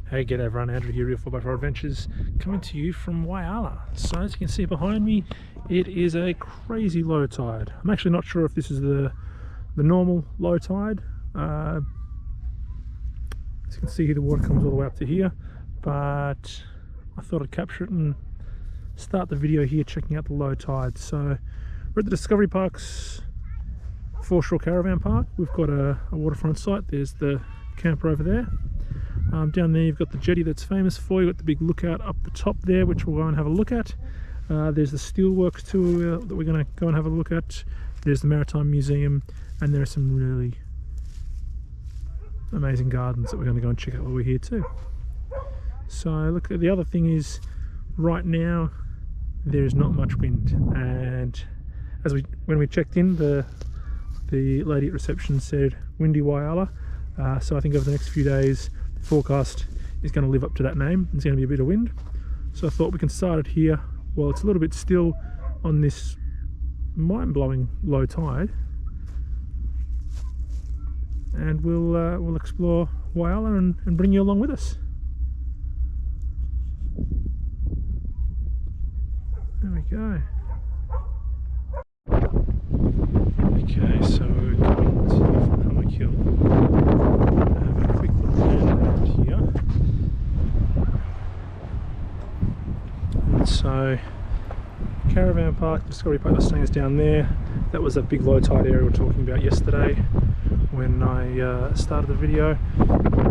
Hey, g'day everyone, Andrew here, Real 4x4 Adventures, coming to you from Whyalla. So as you can see behind me, it is a crazy low tide. I'm actually not sure if this is the normal low tide. As you can see here, the water comes all the way up to here, but I thought I'd capture it and start the video here checking out the low tide. So we're at the Discovery Parks Foreshore Caravan Park. We've got a waterfront site. There's the camper over there. Down there you've got the jetty that's famous for. You've got the big lookout up the top there, which we'll go and have a look at. There's the steelworks too that we're going to go and have a look at. There's the Maritime Museum, and there are some really amazing gardens that we're going to go and check out while we're here too. So look, the other thing is, right now there's not much wind, and when we checked in, the lady at reception said windy Whyalla. So I think over the next few days the forecast is going to live up to that name. There's going to be a bit of wind, so I thought we can start it here while it's a little bit still on this mind-blowing low tide, and we'll explore Whyalla and bring you along with us. There we go. Okay, so we're coming to Hummocks Hill. Have a quick look around here. And so, Caravan Park, Discovery Park, that's staying us down there. That was that big low tide area we were talking about yesterday when I started the video.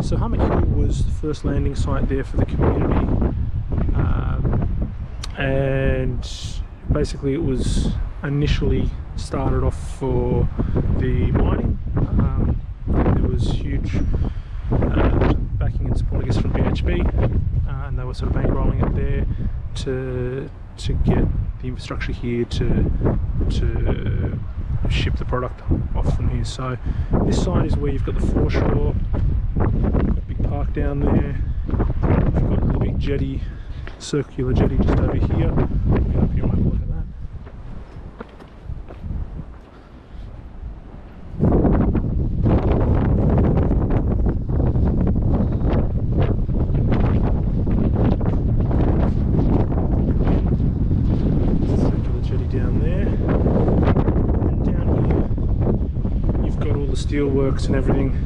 So Hummocks Hill was the first landing site there for the community, and basically it was initially started off for the mining. There was huge backing and support, I guess, from BHP, and they were sort of bankrolling it there to get the infrastructure here to ship the product off from here. So this side is where you've got the foreshore, got a big park down there, you've got the big jetty, circular jetty just over here. We'll get up here and have a look at that. Steelworks and everything.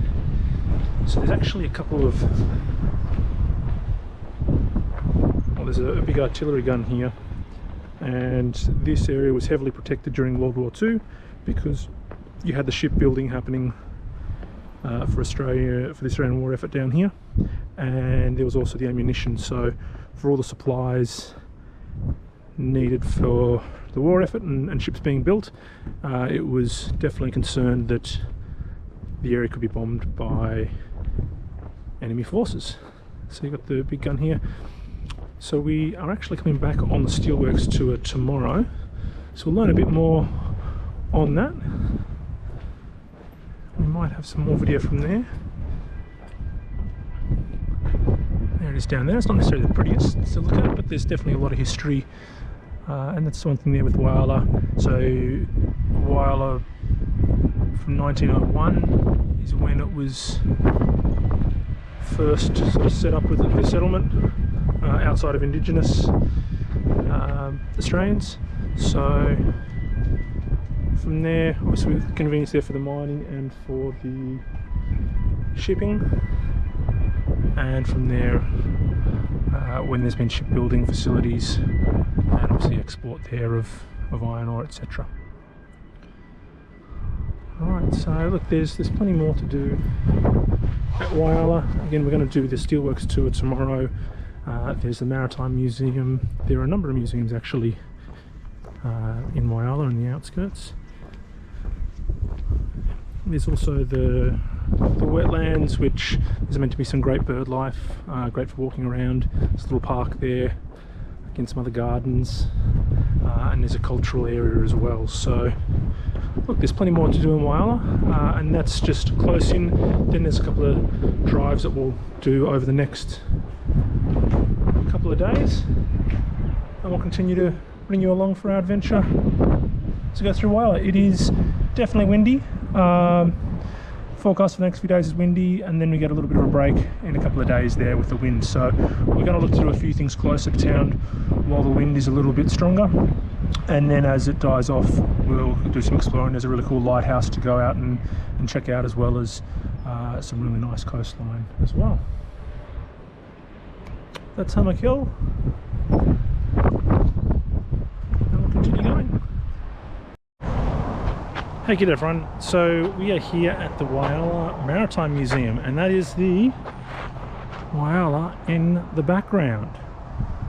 So there's actually a couple of, well, there's a big artillery gun here, and this area was heavily protected during World War II because you had the shipbuilding happening for Australia, for the Australian war effort down here, and there was also the ammunition. So for all the supplies needed for the war effort and ships being built, it was definitely concerned that the area could be bombed by enemy forces. So you've got the big gun here. So we are actually coming back on the steelworks tour tomorrow, so we'll learn a bit more on that. We might have some more video from there. There it is down there. It's not necessarily the prettiest to look at, but there's definitely a lot of history, and that's one thing there with Whyalla. So Whyalla from 1901 is when it was first sort of set up with the settlement outside of Indigenous Australians. So from there, obviously with convenience there for the mining and for the shipping, and from there when there's been shipbuilding facilities and obviously export there of iron ore, etc. Alright, so look, there's plenty more to do at Whyalla. Again, we're going to do the steelworks tour tomorrow. There's the Maritime Museum. There are a number of museums actually in Whyalla and the outskirts. There's also the wetlands, which is meant to be some great bird life, great for walking around. There's a little park there, again some other gardens, and there's a cultural area as well. So look, there's plenty more to do in Whyalla, and that's just close in. Then there's a couple of drives that we'll do over the next couple of days, and we'll continue to bring you along for our adventure to go through Whyalla. It is definitely windy. Forecast for the next few days is windy, and then we get a little bit of a break in a couple of days there with the wind. So we're going to look to do a few things closer to town while the wind is a little bit stronger, and then as it dies off we'll do some exploring. There's a really cool lighthouse to go out and check out, as well as some really nice coastline as well. That's Hummocks Hill, and we'll continue going. Hey, g'day everyone. So we are here at the Whyalla Maritime Museum, and that is the Whyalla in the background.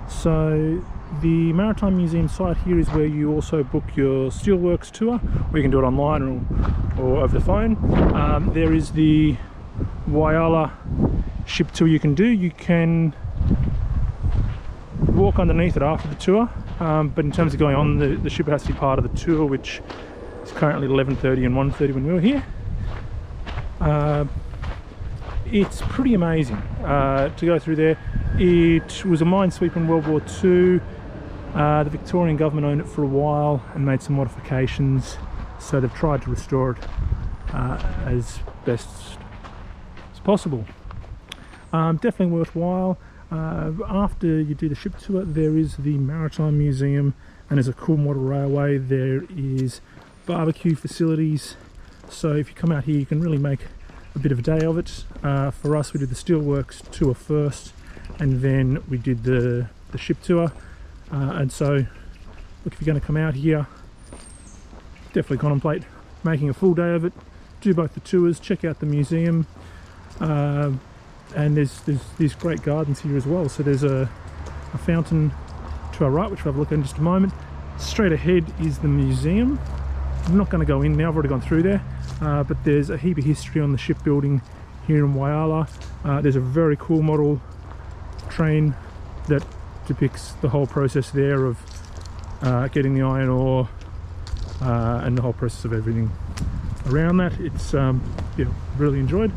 So the Maritime Museum site here is where you also book your steelworks tour, or you can do it online or over the phone. There is the Whyalla ship tour you can do. You can walk underneath it after the tour, but in terms of going on the ship, it has to be part of the tour, which is currently 11:30 and 1:30 when we were here. It's pretty amazing to go through there. It was a minesweeper in World War II. The Victorian government owned it for a while and made some modifications, so they've tried to restore it as best as possible. Definitely worthwhile. After you do the ship tour, there is the Maritime Museum, and there's a cool model railway. There is barbecue facilities, so if you come out here you can really make a bit of a day of it. For us, we did the steelworks tour first, and then we did the ship tour. And so look, if you're going to come out here, definitely contemplate making a full day of it. Do both the tours, check out the museum, and there's these great gardens here as well. So there's a fountain to our right, which we'll have a look at in just a moment. Straight ahead is the museum. I'm not going to go in now, I've already gone through there, but there's a heap of history on the shipbuilding here in Whyalla. There's a very cool model train that depicts the whole process there of getting the iron ore and the whole process of everything around that. It's yeah, really enjoyed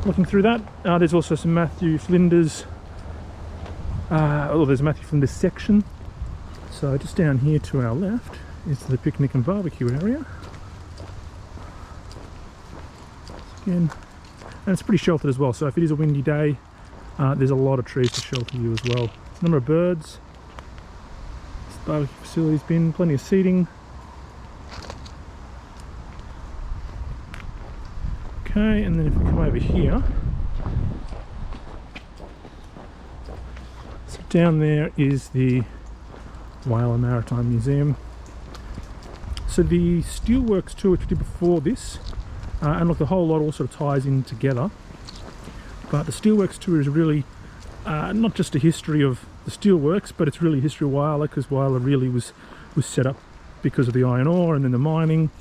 looking through that. There's also some Matthew Flinders, there's a Matthew Flinders section. So just down here to our left is the picnic and barbecue area. Again, and it's pretty sheltered as well, so if it is a windy day, there's a lot of trees to shelter you as well. Number of birds. This barbecue facility's been plenty of seating. Okay, and then if we come over here, so down there is the Whyalla Maritime Museum. So the steelworks tour which we did before this, and look, the whole lot all sort of ties in together, but the steelworks tour is really not just a history of the steelworks, but it's really a history of Whyalla, because Whyalla really was set up because of the iron ore and then the mining,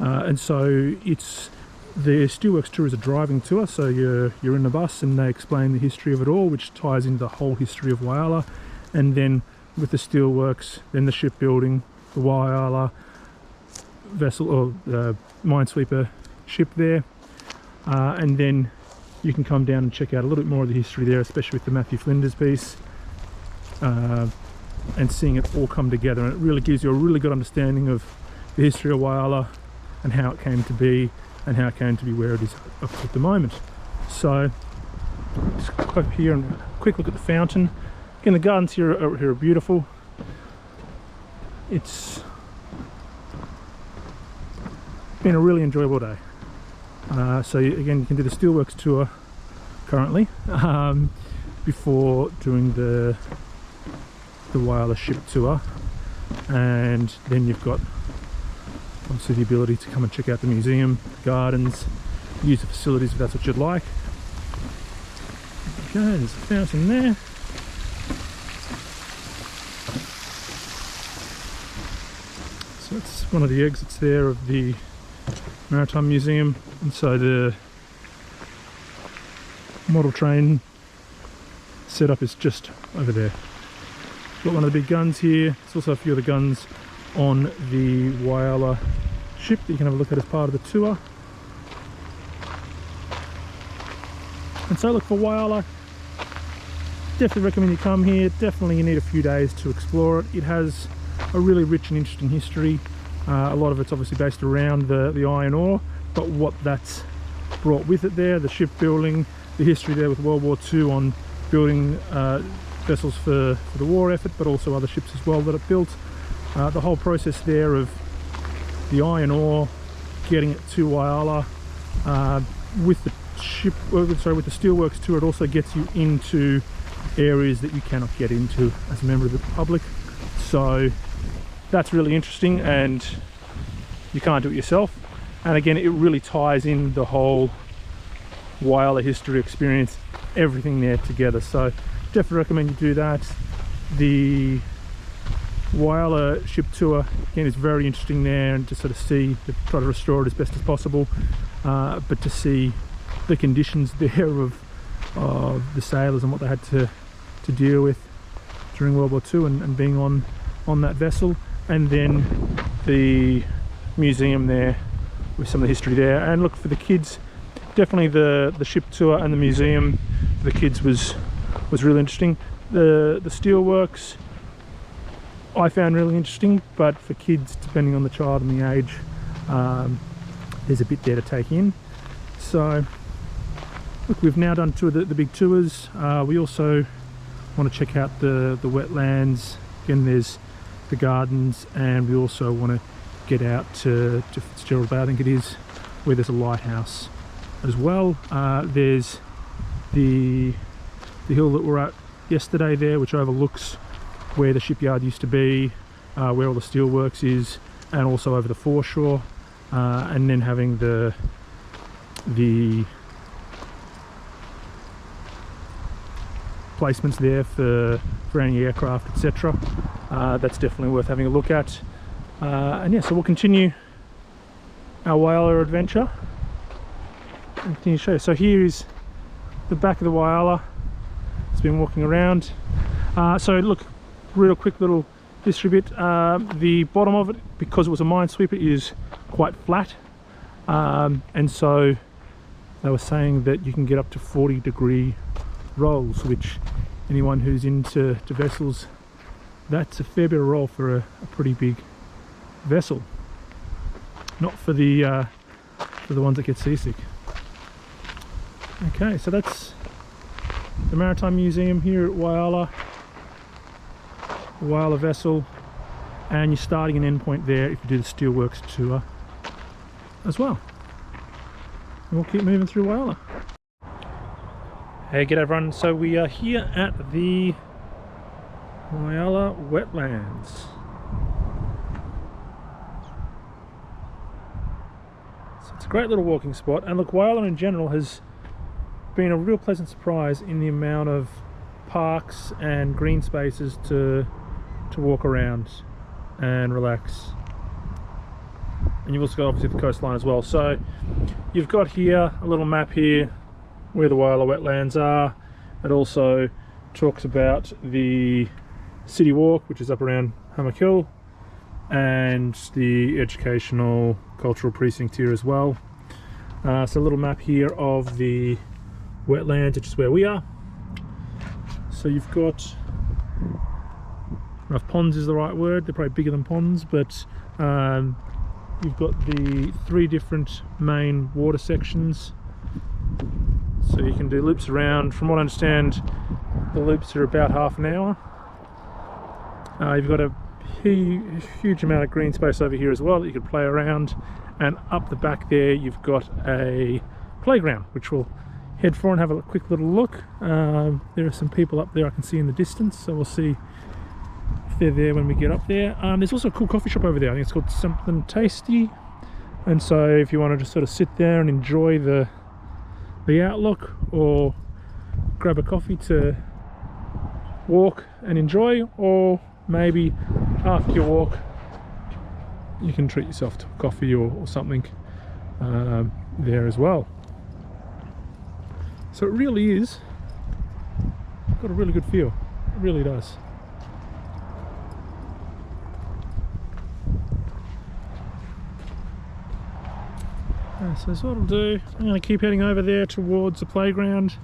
and so it's the steelworks tour is a driving tour. So you're in the bus and they explain the history of it all, which ties into the whole history of Whyalla, and then with the steelworks, then the shipbuilding, the Whyalla vessel or minesweeper ship there, and then you can come down and check out a little bit more of the history there, especially with the Matthew Flinders piece, and seeing it all come together. And it really gives you a really good understanding of the history of Whyalla and how it came to be, and how it came to be where it is up at the moment. So just go up here and quick look at the fountain. Again, the gardens here are beautiful. It's been a really enjoyable day. So again, you can do the steelworks tour currently, before doing the Whyalla ship tour, and then you've got obviously the ability to come and check out the museum, the gardens, use the facilities if that's what you'd like. Okay, there's a fountain there. So that's one of the exits there of the Maritime Museum, and so the model train setup is just over there. Got one of the big guns here. There's also a few of the guns on the Whyalla ship that you can have a look at as part of the tour. And so look, for Whyalla, definitely recommend you come here. Definitely you need a few days to explore it. It has a really rich and interesting history. A lot of it's obviously based around the iron ore, but what that's brought with it there, the shipbuilding, the history there with World War II on building vessels for the war effort, but also other ships as well that it built. The whole process there of the iron ore, getting it to Whyalla, with the with the steelworks tour, it also gets you into areas that you cannot get into as a member of the public. So that's really interesting, and you can't do it yourself. And again, it really ties in the whole Whyalla history experience, everything there together. So definitely recommend you do that. The Whyalla ship tour again is very interesting there, and to sort of see, to try to restore it as best as possible, but to see the conditions there of the sailors and what they had to deal with during World War II and being on that vessel. And then the museum there with some of the history there. And look, for the kids, definitely the ship tour and the museum for the kids was really interesting. The steelworks I found really interesting, but for kids, depending on the child and the age, there's a bit there to take in. So look, we've now done two of the big tours. We also want to check out the wetlands. Again, there's the gardens, and we also want to get out to Fitzgerald Bay, I think it is, where there's a lighthouse as well. There's the hill that we're at yesterday there, which overlooks where the shipyard used to be, where all the steelworks is, and also over the foreshore, and then having the placements there for any aircraft, etc. That's definitely worth having a look at. And yeah, so we'll continue our Whyalla adventure and continue to show you. So here is the back of the Whyalla. It's been walking around. So look, real quick little history bit. The bottom of it, because it was a minesweeper, is quite flat, and so they were saying that you can get up to 40-degree rolls, which anyone who's into vessels, that's a fair bit of roll for a pretty big vessel. Not for the ones that get seasick. Okay, so that's the Maritime Museum here at Whyalla. Whyalla vessel, and you're starting an endpoint there if you do the steelworks tour as well. And we'll keep moving through Whyalla. Hey, g'day everyone. So we are here at the Whyalla wetlands. So it's a great little walking spot, and look, Whyalla in general has been a real pleasant surprise in the amount of parks and green spaces to walk around and relax. And you've also got obviously the coastline as well. So you've got here a little map here where the Whyalla wetlands are. It also talks about the city walk, which is up around Hummocks Hill, and the educational cultural precinct here as well. So a little map here of the wetlands, which is where we are. So you've got, I don't know if ponds is the right word, they're probably bigger than ponds, but you've got the 3 different main water sections. So you can do loops around. From what I understand, the loops are about half an hour. You've got a huge amount of green space over here as well that you can play around, and up the back there you've got a playground, which we'll head for and have a quick little look. There are some people up there I can see in the distance, so we'll see if they're there when we get up there. There's also a cool coffee shop over there. I think it's called Something Tasty, and so if you want to just sort of sit there and enjoy the outlook, or grab a coffee to walk and enjoy, or maybe after your walk you can treat yourself to a coffee or something there as well. So it really is got a really good feel, it really does. So that's what I'll do. I'm going to keep heading over there towards the playground.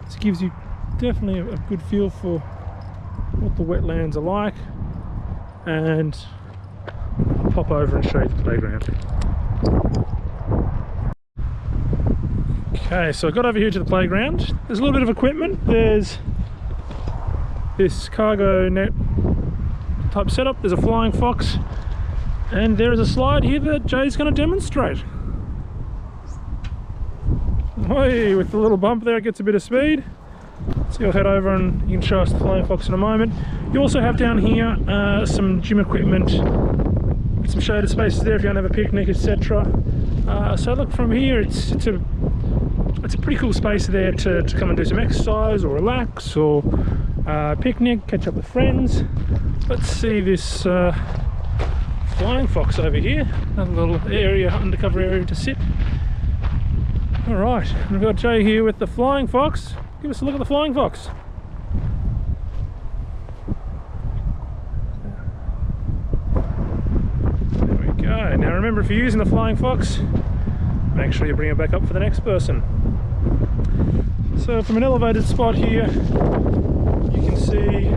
This gives you definitely a good feel for what the wetlands are like, and I'll pop over and show you the playground. Okay, so I got over here to the playground. There's a little bit of equipment. There's this cargo net type setup. There's a flying fox, and there is a slide here that Jay's going to demonstrate. Oi, with the little bump there, it gets a bit of speed. So you'll head over and you can show us the flying fox in a moment. You also have down here some gym equipment, some shaded spaces there if you want to have a picnic, etc. So look, from here it's a pretty cool space there to come and do some exercise or relax or picnic, catch up with friends. Let's see this flying fox over here, another little area, undercover area to sit. Alright, we've got Jay here with the flying fox. Give us a look at the flying fox. There we go. Now remember, if you're using the flying fox, make sure you bring it back up for the next person. So from an elevated spot here, you can see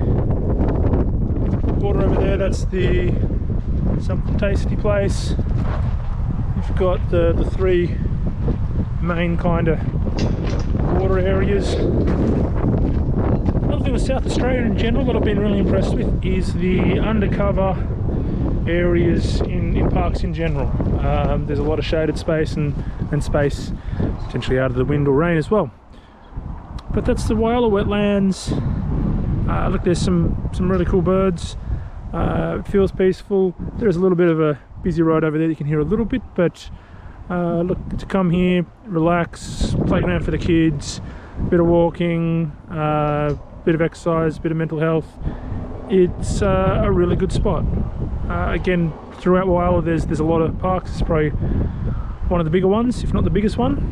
water over there. That's the something tasty place. You've got the three main kind of water areas. Another thing with South Australia in general that I've been really impressed with is the undercover areas in parks in general. There's a lot of shaded space and space potentially out of the wind or rain as well. But that's the Whyalla wetlands. Look, there's some really cool birds. It feels peaceful. There's a little bit of a busy road over there you can hear a little bit, but look, to come here, relax, playground for the kids, bit of walking, bit of exercise, bit of mental health. It's a really good spot. Again, throughout Whyalla there's a lot of parks. It's probably one of the bigger ones, if not the biggest one.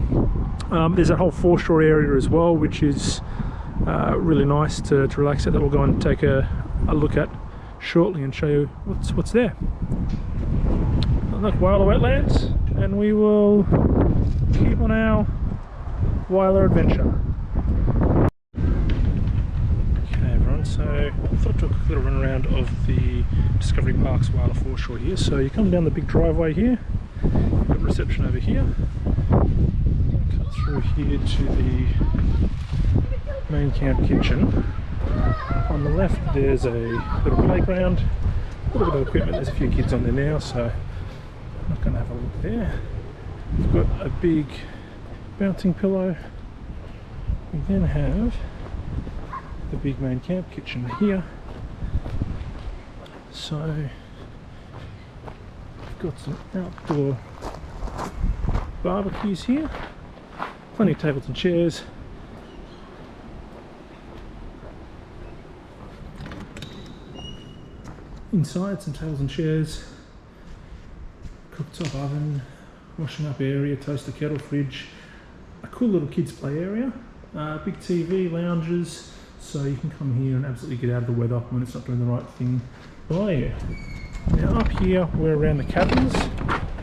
There's a whole foreshore area as well, which is really nice to relax at, that we'll go and take a look at shortly and show you what's there. Look, Whyalla wetlands, and we will keep on our Whyalla adventure. Okay everyone, so I thought I'd do a quick little run around of the Discovery Parks Whyalla foreshore here. So you come down the big driveway here, you've got reception over here, cut through here to the main camp kitchen. On the left there's a little playground, a little bit of equipment. There's a few kids on there now, so I'm not going to have a look there. We've got a big bouncing pillow. We then have the big main camp kitchen here. So we've got some outdoor barbecues here, plenty of tables and chairs. Inside, some tables and chairs, cooktop oven, washing up area, toaster, kettle, fridge, a cool little kids play area, big TV, lounges, so you can come here and absolutely get out of the weather when it's not doing the right thing by you. Now up here we're around the cabins.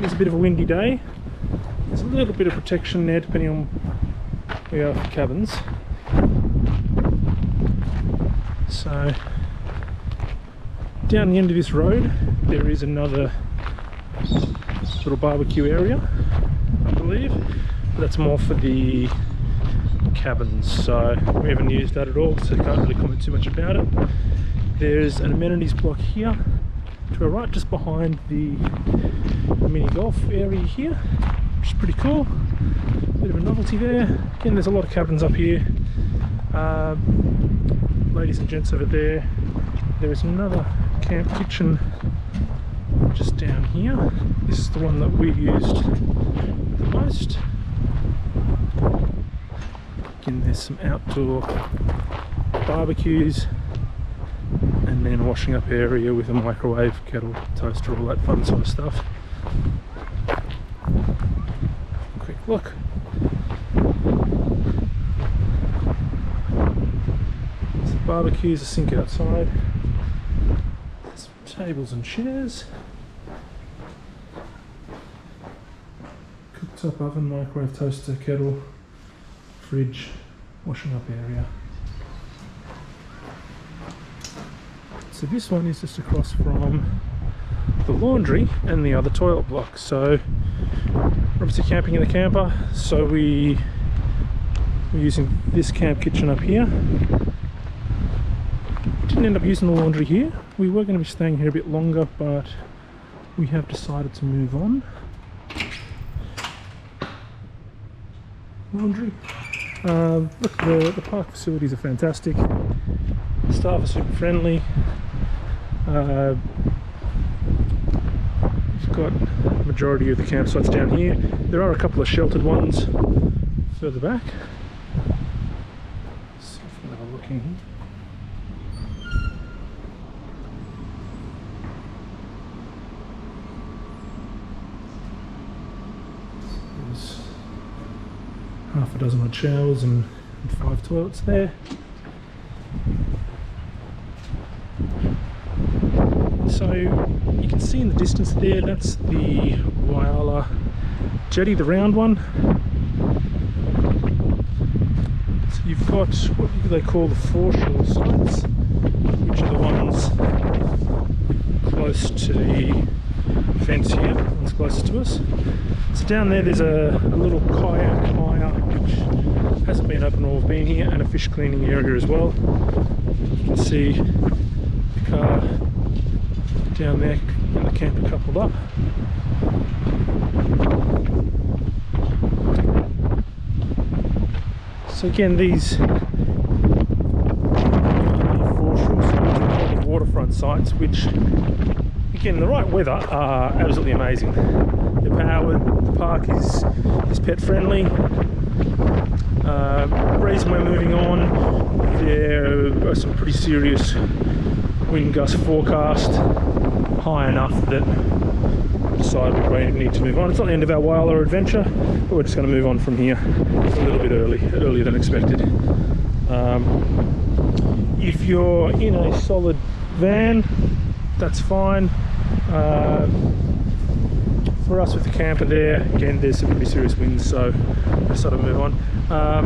It's a bit of a windy day. There's a little bit of protection there depending on where you are for cabins. So down the end of this road there is another little barbecue area, I believe, but that's more for the cabins, so we haven't used that at all, so can't really comment too much about it. There's an amenities block here to our right, just behind the mini golf area here, which is pretty cool. Bit of a novelty there. Again, there's a lot of cabins up here. Ladies and gents over there. There is another camp kitchen just down here. This is the one that we used the most. Again, there's some outdoor barbecues, and then washing up area with a microwave, kettle, toaster, all that fun sort of stuff. Quick look. There's the barbecues, a sink outside. Some tables and chairs. Cooktop oven, microwave, toaster, kettle, fridge, washing up area. So this one is just across from the laundry and the other toilet block. So we're obviously camping in the camper, so we We're using this camp kitchen up here. Didn't end up using the laundry here. We were going to be staying here a bit longer, but we have decided to move on. Laundry. Look, the park facilities are fantastic. The staff are super friendly. We've got the majority of the campsites down here. There are a couple of sheltered ones further back. Let's see if we can have a look in here. There's half a dozen odd showers and 5 toilets there. So you can see in the distance there, that's the Whyalla jetty, the round one. So you've got what they call the foreshore sites, which are the ones close to the fence here, the ones closest to us. So down there there's a little kayak hire which hasn't been open while we've been here, and a fish cleaning area as well. You can see the car down there and the camper coupled up. So again, these foreshore sites are waterfront sites, which again in the right weather are absolutely amazing. They're powered, the park is pet friendly. The reason we're moving on, there are some pretty serious wind gust forecast, high enough that we decided we need to move on. It's not the end of our Whyalla adventure, but we're just going to move on from here a little bit earlier than expected. If you're in a solid van, that's fine. For us with the camper there, again, there's some pretty serious winds, so we decided to move on.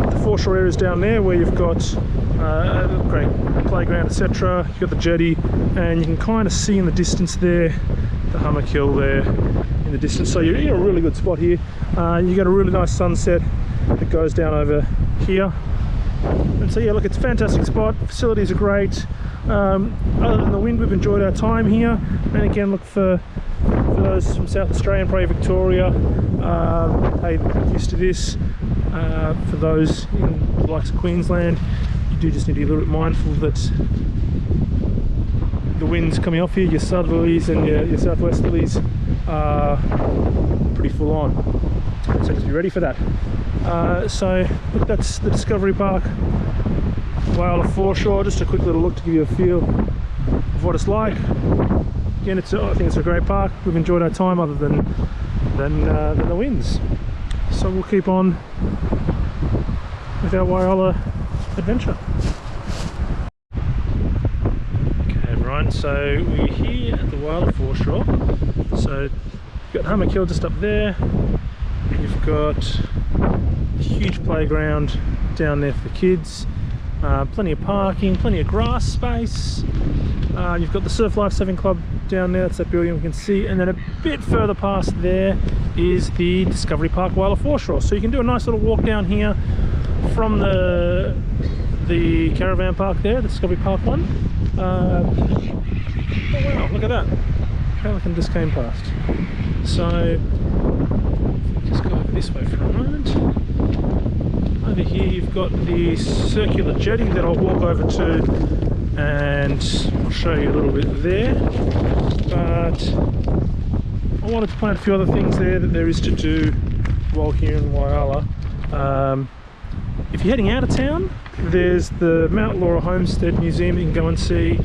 The foreshore areas down there where you've got a great playground, etc. You've got the jetty, and you can kind of see in the distance there the Hummocks Hill there in the distance. So you're in a really good spot here. You got a really nice sunset that goes down over here. And so yeah, look, it's a fantastic spot. Facilities are great. Other than the wind, we've enjoyed our time here. And again, look, for those from South Australia and probably Victoria, hey, used to this. For those in the likes of Queensland, you do just need to be a little bit mindful that the winds coming off here, your southerlies and your southwesterlies, are pretty full on. So just be ready for that. So look, that's the Discovery Park Whyalla foreshore. Just a quick little look to give you a feel of what it's like. Again, I think it's a great park. We've enjoyed our time, other than the winds. So we'll keep on with our Whyalla adventure. Okay, everyone. So we're here at the Whyalla foreshore. So you've got Hummocks Hill just up there. You've got a huge playground down there for the kids. Plenty of parking, plenty of grass space. You've got the Surf Lifesaving Club down there, that's that building we can see, and then a bit further past there is the Discovery Park Whyalla foreshore. So you can do a nice little walk down here from the caravan park there, the Discovery Park one. Oh wow, look at that. Pelican just came past. So just go over this way for a moment. Over here you've got the circular jetty that I'll walk over to and I'll show you a little bit there. But I wanted to point out a few other things there that there is to do while here in Whyalla. If you're heading out of town, there's the Mount Laura Homestead Museum you can go and see.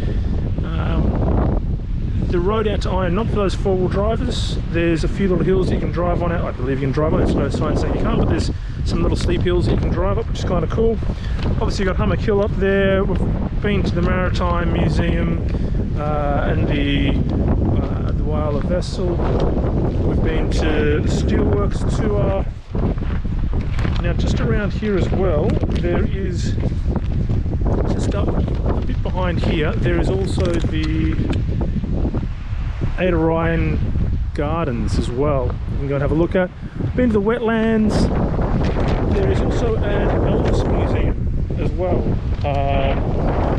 The road out to Eyre, not for those four-wheel drivers. There's a few little hills that you can drive on out. I believe you can drive on. There's no sign saying you can't, but there's some little steep hills that you can drive up, which is kind of cool. Obviously you've got Hummocks Hill up there. We've been to the Maritime Museum and the Whyalla vessel. We've been to the Steelworks tour. Now just around here as well, there is, just up a bit behind here, there is also the Eyre Gardens as well. You can go and have a look at. Been to the wetlands. There is also an Elvis museum as well,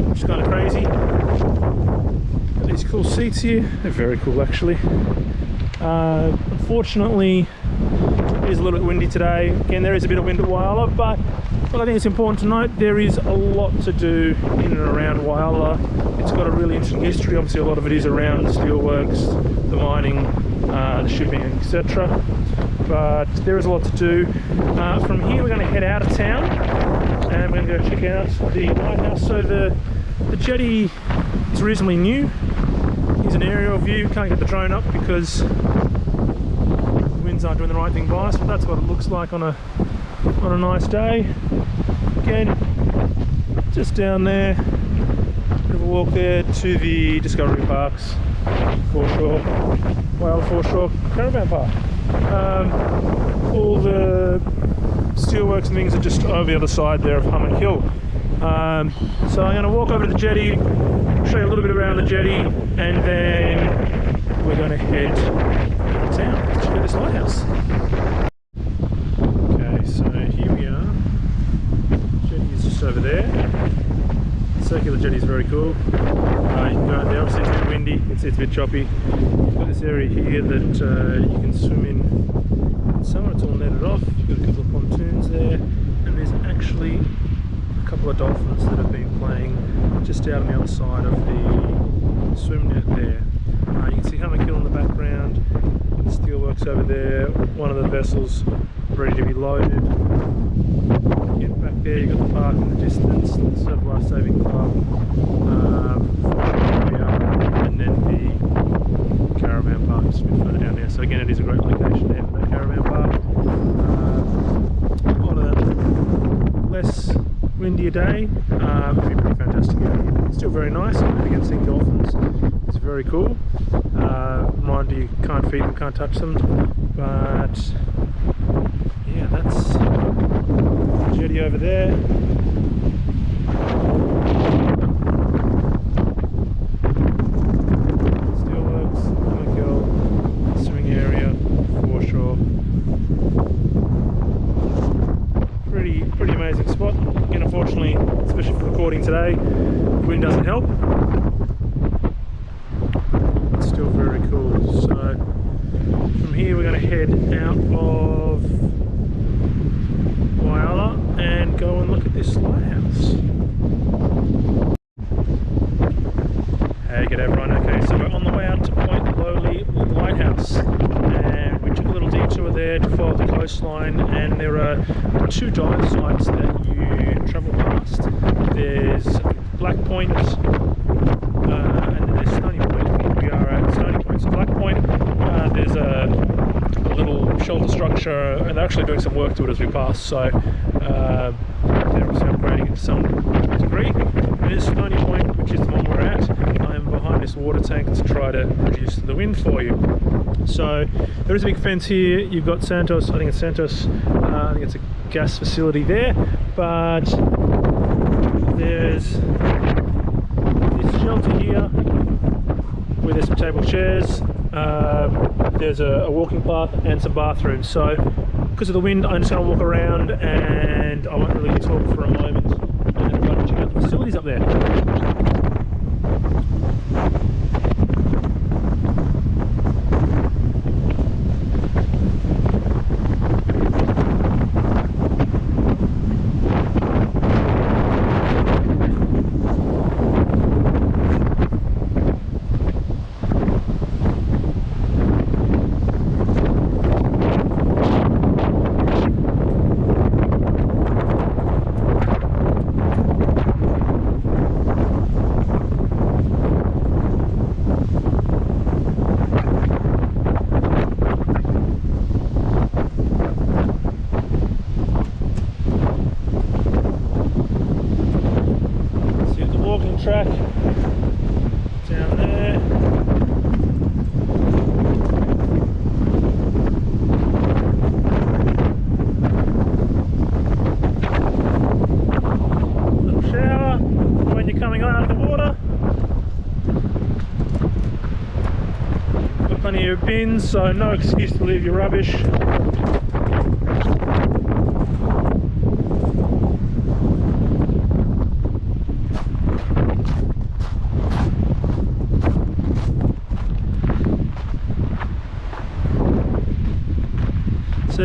which is kind of crazy. Got these cool seats here, they're very cool actually. Unfortunately, it is a little bit windy today. Again, there is a bit of wind at Whyalla, but I think it's important to note there is a lot to do in and around Whyalla. It's got a really interesting history. Obviously, a lot of it is around the steelworks, the mining, the shipping, etc. But there is a lot to do. From here, we're going to head out of town and we're going to go check out the lighthouse. So the jetty is reasonably new. Here's an aerial view. Can't get the drone up because the winds aren't doing the right thing by us, but that's what it looks like on a nice day. Again, just down there, bit of a walk there to the Discovery Parks Foreshore, Whyalla Foreshore Caravan Park. All the steelworks and things are just over the other side there of Hummocks Hill. So I'm going to walk over to the jetty, show you a little bit around the jetty, and then we're going to head to town to check out this lighthouse. Okay, so here we are. Jetty is just over there. Circular jetty is very cool. You can go out there. Obviously it's a bit windy, it's a bit choppy. You've got this area here that you can swim in summer. It's all netted off. You've got a couple of pontoons there, and there's actually a couple of dolphins that have been playing just out on the other side of the swim net there. You can see Hummocks Hill in the background, the steelworks over there, one of the vessels ready to be loaded. Get back there, you've got the park in the distance, the Surf Life Saving Club, and then the caravan park just a bit further down there. So again, it is a great location there for that caravan park. On a less windier day, it'd be pretty fantastic out here. Still very nice. Again, seeing dolphins is very cool. Mind you, can't feed them, can't touch them, but yeah, that's the jetty over there. Steelworks, Hummocks Hill, swimming area, foreshore. Pretty amazing spot. Again, unfortunately, especially for recording today, the wind doesn't help. It's still very cool. So from here we're going to head out of Whyalla and go and look at this lighthouse. Hey, g'day everyone. Okay, so we're on the way out to Point Lowly Lighthouse, and we took a little detour there to follow the coastline, and there are two dive sites that you travel past. There's Black Point and then there's Stony Point. We are at Stony Point. So Black Point, there's a little shelter structure, and they're actually doing some work to it as we pass, so they're obviously upgrading it to some degree. There's Stony Point, which is the one we're at. I'm behind this water tank to try to reduce the wind for you. So there is a big fence here. You've got Santos, I think it's Santos, I think it's a gas facility there, but there's this shelter here where there's some table chairs. There's a walking path and some bathrooms. So because of the wind, I'm just going to walk around and I won't really talk for a moment and go and check out the facilities up there. Track down there. Little shower when you're coming out of the water. Got plenty of bins, so no excuse to leave your rubbish.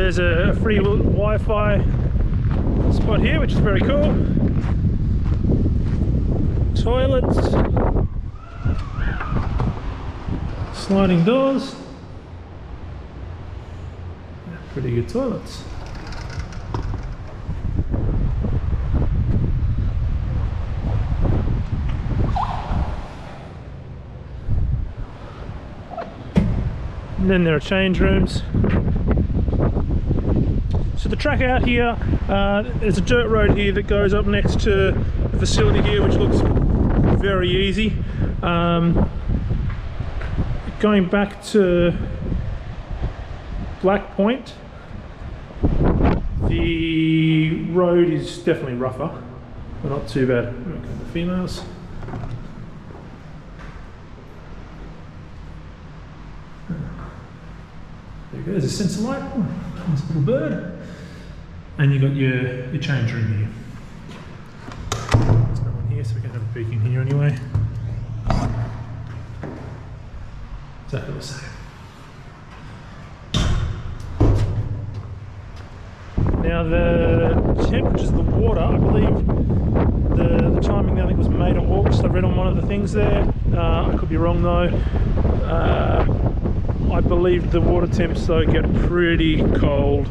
there's a free Wi-Fi spot here, which is very cool. Toilets, sliding doors, pretty good toilets. And then there are change rooms. So the track out here, there's a dirt road here that goes up next to the facility here, which looks very easy. Going back to Black Point, the road is definitely rougher, but not too bad. Okay, the females. There you go, there's a sensor light, nice little bird. And you've got your change room here. There's no one here, so we can have a peek in here anyway. Exactly the same. Now the temperatures of the water, I believe the timing I think was May to August. I read on one of the things there. I could be wrong though. I believe the water temps though get pretty cold,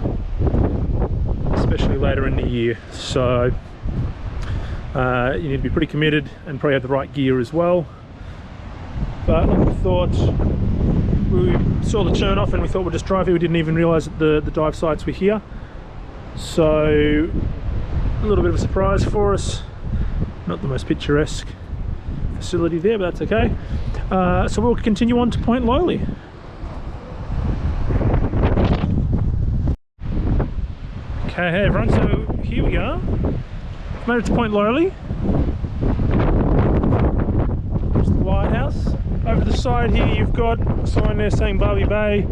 especially later in the year. So you need to be pretty committed and probably have the right gear as well. But like we thought, we saw the turn off and we thought we'd just drive here. We didn't even realise that the dive sites were here. So a little bit of a surprise for us. Not the most picturesque facility there, but that's okay. So we'll continue on to Point Lowly. Okay, hey everyone, so here we are. We've made it to Point Lowly. There's the lighthouse. Over the side here you've got a sign there saying Barbie Bay.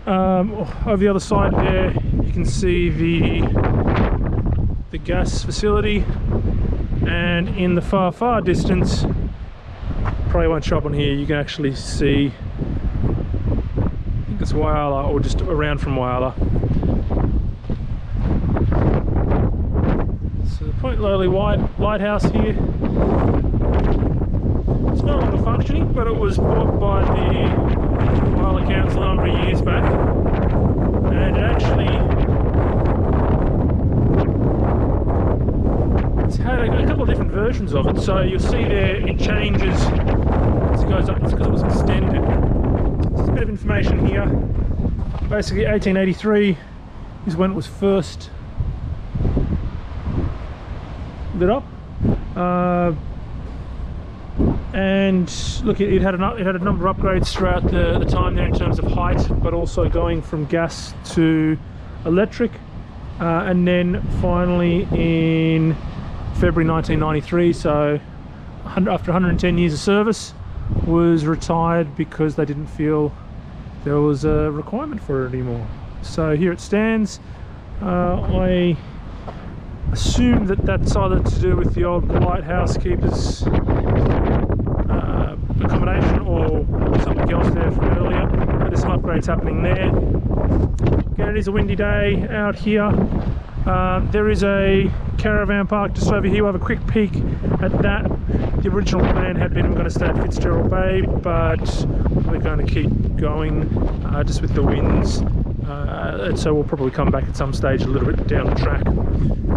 Over the other side there you can see the gas facility, and in the far distance, probably won't show up on here, you can actually see, I think it's Whyalla, or just around from Whyalla. So the Point Lowly Lighthouse here, it's no longer functioning, but it was bought by the Whyalla Council a number of years back, and it actually it's had a couple of different versions of it. So you'll see there it changes as it goes up. It's because it was extended. So there's a bit of information here. Basically 1883 is when it was first lit up, and look, it had a number of upgrades throughout the time there in terms of height, but also going from gas to electric, and then finally in February 1993, so after 110 years of service, was retired because they didn't feel there was a requirement for it anymore. So here it stands. I assume that that's either to do with the old lighthouse keepers accommodation or something else there from earlier, but there's some upgrades happening there. Again, it is a windy day out here. There is a caravan park just over here. We'll have a quick peek at that. The original plan had been we're going to stay at Fitzgerald Bay, but we're going to keep going just with the winds, and so we'll probably come back at some stage a little bit down the track.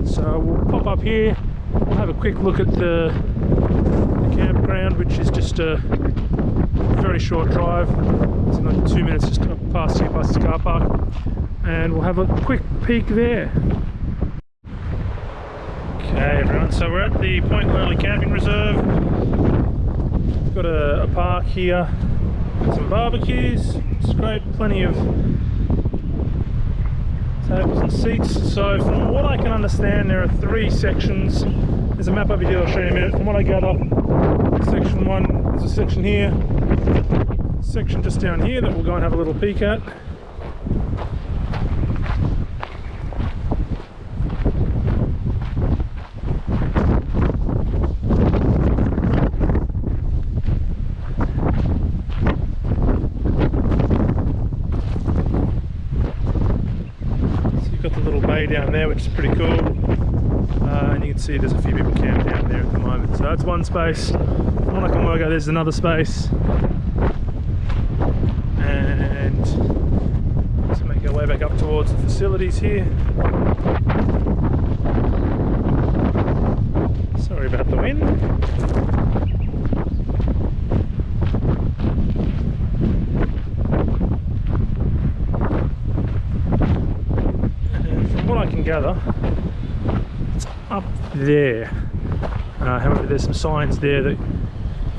So we'll pop up here, we'll have a quick look at the campground, which is just a very short drive. It's in like 2 minutes just past here, past this car park, and we'll have a quick peek there. Okay everyone, so we're at the Point Lowly Camping Reserve. We've got a park here, some barbecues, it's great, plenty of tables and seats. So from what I can understand, there are 3 sections. There's a map over here I'll show you in a minute. From what I gather, section 1, there's a section here, section just down here that we'll go and have a little peek at. You've got the little bay down there, which is pretty cool. And you can see there's a few people camped down there at the moment. So that's one space. From what I can work out, there's another space. And let's make our way back up towards the facilities here. Sorry about the wind. And from what I can gather, it's up there. However, there's some signs there that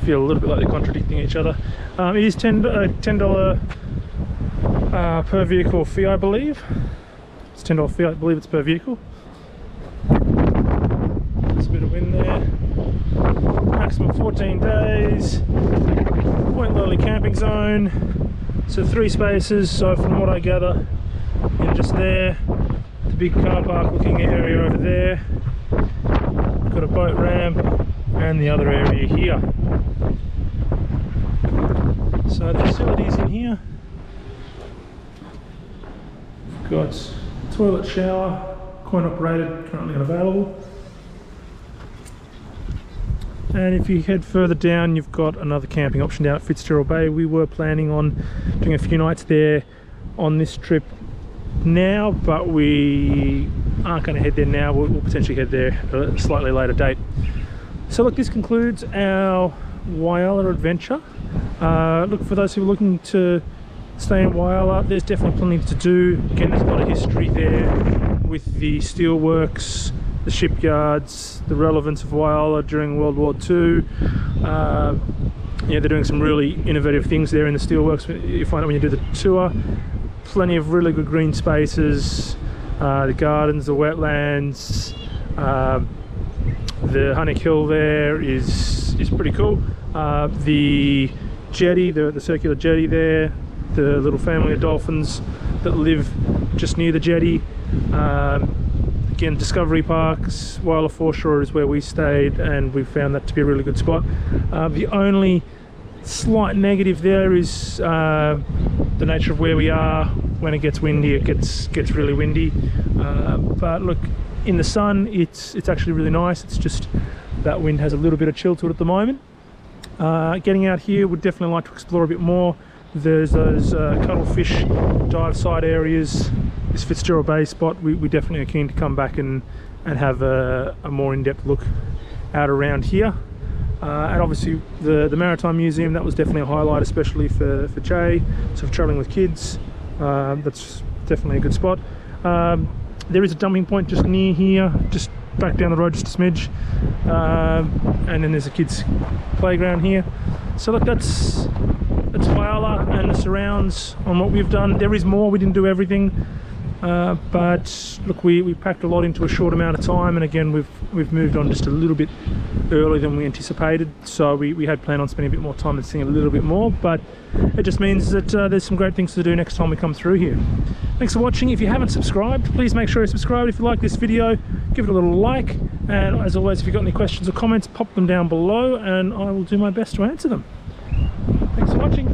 feel a little bit like they're contradicting each other. It is $10 per vehicle fee, I believe. It's $10 fee, I believe it's per vehicle. There's a bit of wind there. Maximum 14 days. Point Lowly camping zone. So 3 spaces. So from what I gather, in just there, the big car park looking area over there. Got a boat ramp and the other area here. So the facilities in here. We've got toilet, shower, coin operated, currently unavailable. And if you head further down, you've got another camping option down at Fitzgerald Bay. We were planning on doing a few nights there on this trip now, but we aren't going to head there now. We'll potentially head there at a slightly later date. So look, this concludes our Whyalla adventure. Look, for those who are looking to stay in Whyalla, there's definitely plenty to do. Again, there's a lot of history there with the steelworks, the shipyards, the relevance of Whyalla during World War II. Yeah, they're doing some really innovative things there in the steelworks. You find out when you do the tour. Plenty of really good green spaces, the gardens, the wetlands, the Hummocks Hill there is pretty cool. The jetty, the circular jetty there, the little family of dolphins that live just near the jetty. Again, Discovery Parks Whyalla foreshore is where we stayed, and we found that to be a really good spot. The only slight negative there is the nature of where we are. When it gets windy, it gets really windy. But look, in the sun, it's actually really nice. It's just that wind has a little bit of chill to it at the moment. Getting out here, would definitely like to explore a bit more. There's those cuttlefish dive site areas. This Fitzgerald Bay spot, we definitely are keen to come back and have a more in-depth look out around here. And obviously the Maritime Museum, that was definitely a highlight, especially for Jay. So for travelling with kids, that's definitely a good spot. There is a dumping point just near here, just back down the road just a smidge, and then there's a kids playground here. So look, that's Whyalla and the surrounds on what we've done. There is more, we didn't do everything, but look, we packed a lot into a short amount of time, and again we've moved on just a little bit earlier than we anticipated. So we had planned on spending a bit more time and seeing a little bit more, but it just means that there's some great things to do next time we come through here. Thanks for watching. If you haven't subscribed, please make sure you're subscribed. If you like this video, give it a little like, and as always, if you've got any questions or comments, pop them down below and I will do my best to answer them. Thanks for watching.